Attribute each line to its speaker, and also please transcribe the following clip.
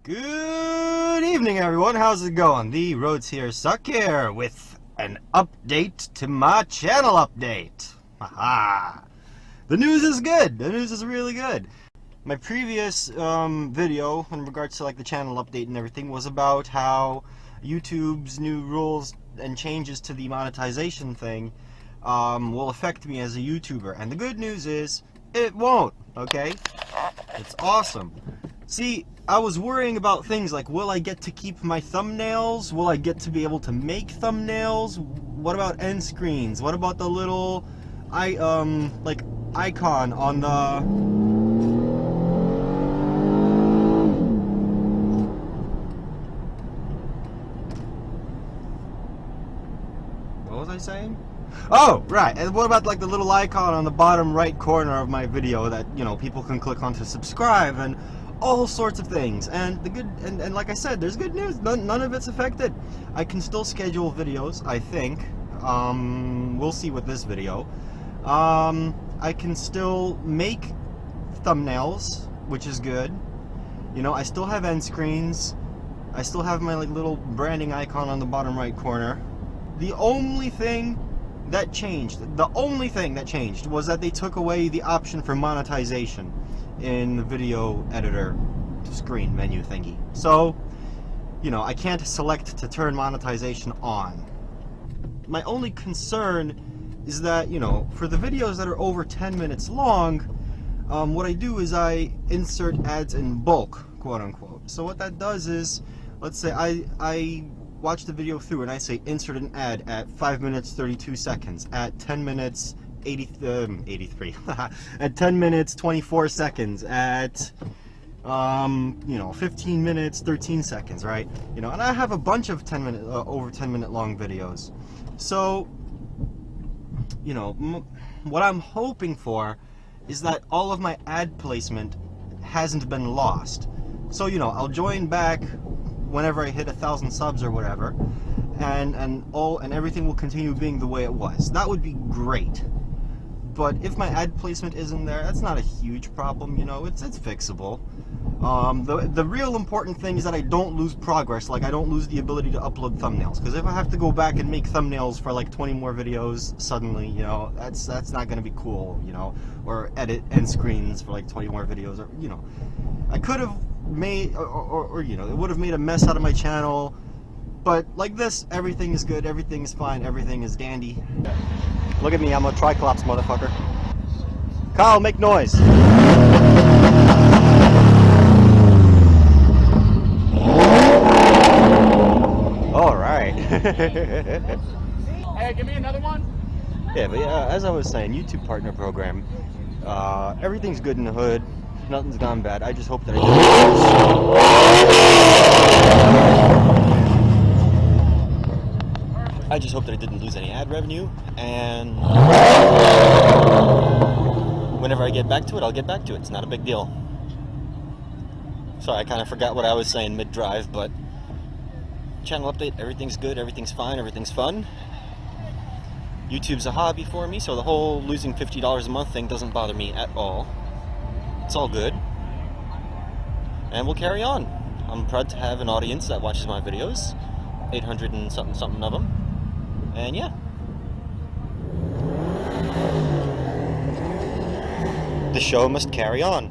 Speaker 1: Good evening, everyone. How's it going? The roads here suck here with an update to my channel update. Haha. The news is good. The news is really good. My previous video in regards to like the channel update and everything was about how YouTube's new rules and changes to the monetization thing will affect me as a YouTuber. And the good news is it won't. Okay? It's awesome. See, I was worrying about things like, will I get to keep my thumbnails? Will I get to be able to make thumbnails? What about end screens? What about the little icon on the... What was I saying? Oh, right. And what about like the little icon on the bottom right corner of my video that, you know, people can click on to subscribe and all sorts of things. And the good and like I said, there's good news. None of it's affected. I can still schedule videos, I think. We'll see with this video. I can still make thumbnails, which is good. You know, I still have end screens. I still have my like little branding icon on the bottom right corner. The only thing that changed was that they took away the option for monetization in the video editor screen menu thingy. So, you know, I can't select to turn monetization on. My only concern is that, you know, for the videos that are over 10 minutes long, what I do is I insert ads in bulk, quote unquote. So what that does is, let's say I watch the video through and I say insert an ad at 5 minutes 32 seconds, at 10 minutes 83 at 10 minutes 24 seconds, at you know, 15 minutes 13 seconds, right? You know, and I have a bunch of 10 minute over 10 minute long videos. So, you know, what I'm hoping for is that all of my ad placement hasn't been lost. So, you know, I'll join back whenever I hit 1,000 subs or whatever, and everything will continue being the way it was. That would be great. But if my ad placement isn't there, that's not a huge problem, you know, it's fixable. The real important thing is that I don't lose progress, like I don't lose the ability to upload thumbnails, because if I have to go back and make thumbnails for like 20 more videos suddenly, you know, that's not going to be cool, you know, or edit end screens for like 20 more videos, or, you know, I could have made, or you know, it would have made a mess out of my channel, but like this, everything is good, everything is fine, everything is dandy. Look at me, I'm a Triclops motherfucker. Kyle, make noise! Alright.
Speaker 2: Hey, give me another one?
Speaker 1: Yeah, but as I was saying, YouTube Partner Program, everything's good in the hood, nothing's gone bad. I just hope that I didn't lose any ad revenue, and whenever I get back to it, I'll get back to it. It's not a big deal. Sorry, I kind of forgot what I was saying mid-drive, but channel update, everything's good, everything's fine, everything's fun. YouTube's a hobby for me, so the whole losing $50 a month thing doesn't bother me at all. It's all good. And we'll carry on. I'm proud to have an audience that watches my videos. 800 and something of them. And yeah. The show must carry on.